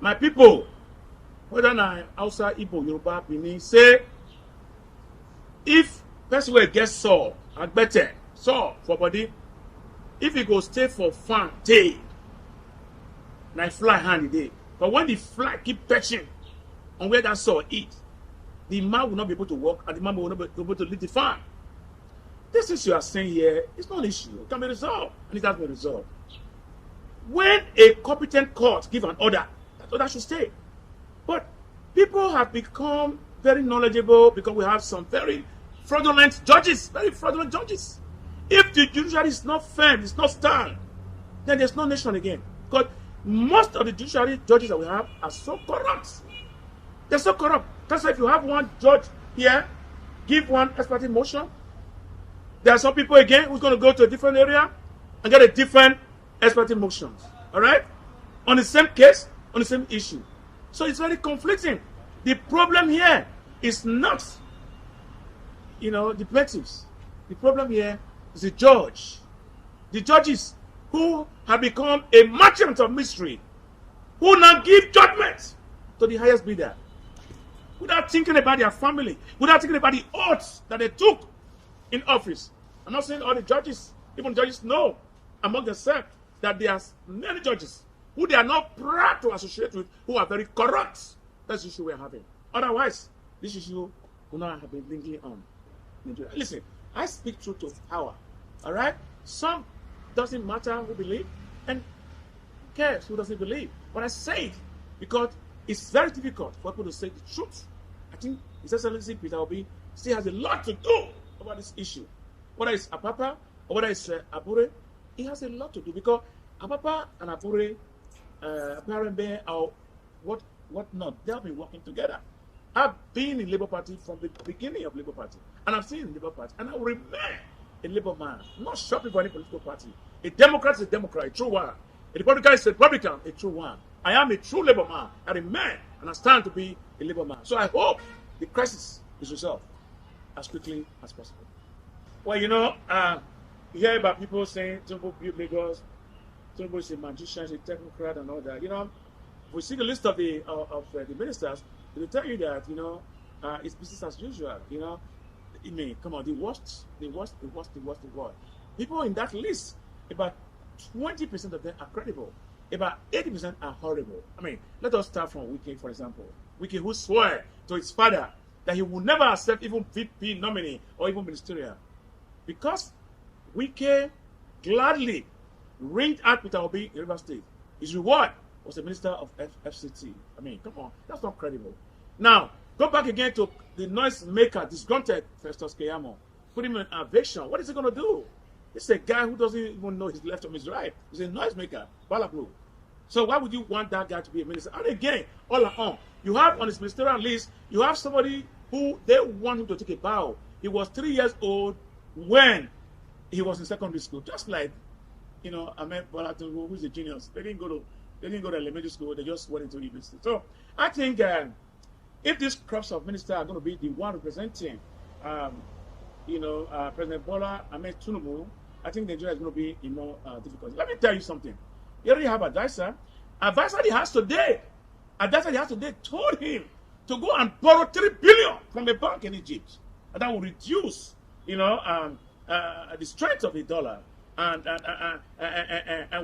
My people, whether na Hausa, Igbo, Yoruba, Benin, say if person will get sore, agbete, sore for body, if he go stay for farm day, na fly hand day. But when the fly keep touching on where that sore eat, the man will not be able to walk and the man will not be able to leave the farm. This issue you are saying here is not an issue. It can be resolved, and it has been resolved. When a competent court give an order, that order should stay. But people have become very knowledgeable because we have some very fraudulent judges, If the judiciary is not firm, it's not stand, then there's no nation again. Because most of the judiciary judges that we have are so corrupt. They're so corrupt. That's why if you have one judge here, give one expert motion, there are some people again who's going to go to a different area and get a different expert motions. All right? On the same case, on the same issue. So it's very conflicting. The problem here is not, the plaintiffs. The problem here is the judge. The judges who have become a merchant of mystery, who now give judgment to the highest bidder, without thinking about their family, without thinking about the oaths that they took in office. I'm not saying all the judges, even judges know among themselves that there are many judges who they are not proud to associate with, who are very corrupt. That's the issue we're having. Otherwise, this issue will not have been linking on. Listen, I speak truth to power. All right? Some doesn't matter who believe, and who cares who doesn't believe. But I say it because it's very difficult for people to say the truth. I think His Excellency Peter Obi still has a lot to do about this issue. Whether it's Apapa or whether it's Abure, he has a lot to do because Apapa and Abure, apparently, or what not, they have been working together. I've been in Labour Party from the beginning of Labour Party, and I've seen the Labour Party, and I will remain a Labour man, not shopping for any political party. A Democrat is a Democrat, a true one. A Republican is a Republican, a true one. I am a true Labour man. I remain, and I stand to be a Labour man. So I hope the crisis is resolved as quickly as possible. Well, you hear about people saying Tinubu built Lagos, Tinubu is a magician, a technocrat, and all that. If we see the list of the ministers, they will tell you that it's business as usual. Come on, the worst. People in that list, about 20% of them are credible. About 80% are horrible. Let us start from Wike, for example. Wike, who swore to his father that he would never accept even VP nominee or even ministerial. Because Wike gladly ringed out Peter Obi in River State. His reward was a minister of FCT. Come on, that's not credible. Now, go back again to the noise maker, disgruntled Festus Keyamo. Put him in eviction. What is he going to do? This is a guy who doesn't even know his left from his right. He's a noise maker, Balablu. So why would you want that guy to be a minister? And again, all along, you have on his ministerial list, you have somebody who they want him to take a bow. He was 3 years old when he was in secondary school, just like Ahmed Bola Tinubu, who's a genius. They didn't go to elementary school. They just went into university. So I think if these crops of ministers are going to be the one representing, President Bola Ahmed Tinubu, I think Nigeria is going to be in more difficulty. Let me tell you something. You already have advisor. Advisor he has today told him to go and borrow 3 billion from a bank in Egypt, and that will reduce, the strength of the dollar and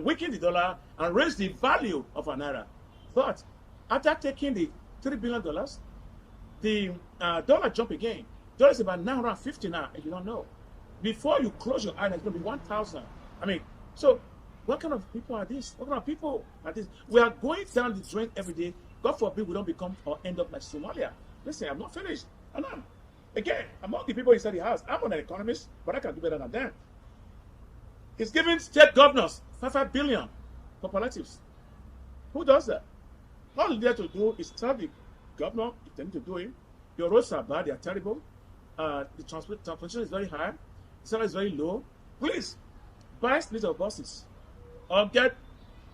weaken the dollar and raise the value of an naira. But after taking the $3 billion, the dollar jump again. Dollar is about 950 now, if you don't know. Before you close your eyes, it's going to be 1,000. So what kind of people are these? What kind of people are these? We are going down the drain every day. God forbid we don't become or end up like Somalia. Listen, I'm not finished. And again, among the people inside the house, I'm not an economist, but I can do better than them. He's giving state governors 5 billion for palliatives. Who does that? All you have to do is tell the governor, if they need to do it, your roads are bad, they are terrible, the transportation is very high, the salary is very low. Please, buy fleet of buses or get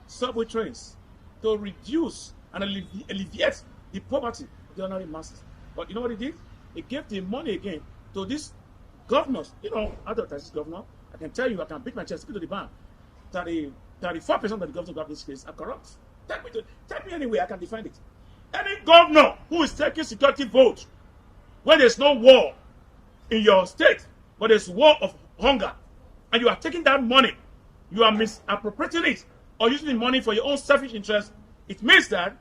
subway trains to reduce and alleviate the poverty of the ordinary masses. But you know what he did? He gave the money again to these governors. Advertise this governor. I can tell you, I can beat my chest, speak to the bank. 34% of the governors who have this case are corrupt. Tell me anyway, I can defend it. Any governor who is taking security votes when there's no war in your state, but there's war of hunger, and you are taking that money, you are misappropriating it, or using the money for your own selfish interest, it means that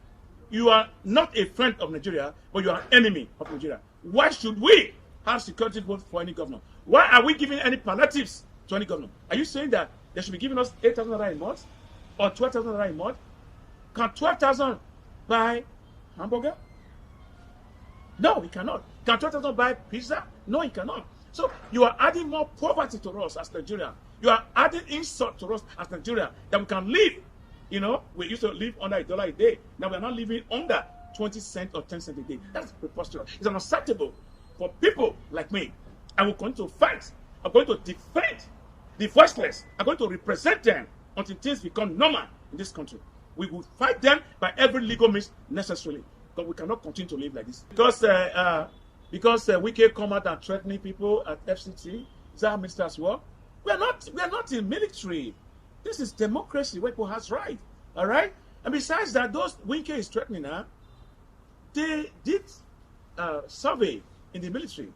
you are not a friend of Nigeria, but you are an enemy of Nigeria. Why should we have security votes for any governor? Why are we giving any palliatives to any governor? Are you saying that they should be giving us 8,000 naira a month or 12,000 naira a month? Can 12,000 buy hamburger? No, we cannot. Can 12,000 buy pizza? No, he cannot. So you are adding more poverty to us as Nigeria. You are adding insult to us as Nigeria that we can live. You know, we used to live under $1 a day. Now we are not living under 20 cents or 10 cents a day. That's preposterous. It's unacceptable for people like me. I will continue to fight. I'm going to defend the voiceless. I'm going to represent them until things become normal in this country. We will fight them by every legal means necessarily. But we cannot continue to live like this. Because Wike come out and threatening people at FCT. Is that how ministers work? We are not in military. This is democracy where people has right. All right? And besides that, those Wike is threatening her, they did survey in the military.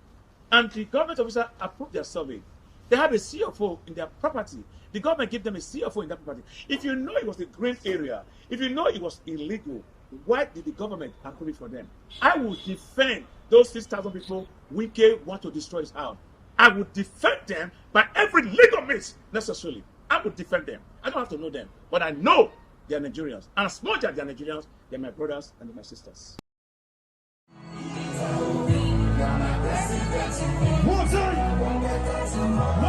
And the government officer approved their survey. They have a CFO in their property. The government gave them a CFO in that property. If you know it was a green area, if you know it was illegal, why did the government approve it for them? I will defend those 6,000 people Wike want to destroy his house. I will defend them by every legal means necessarily. I will defend them. I don't have to know them, but I know they are Nigerians. And as much as they are Nigerians, they are my brothers and my sisters. One time.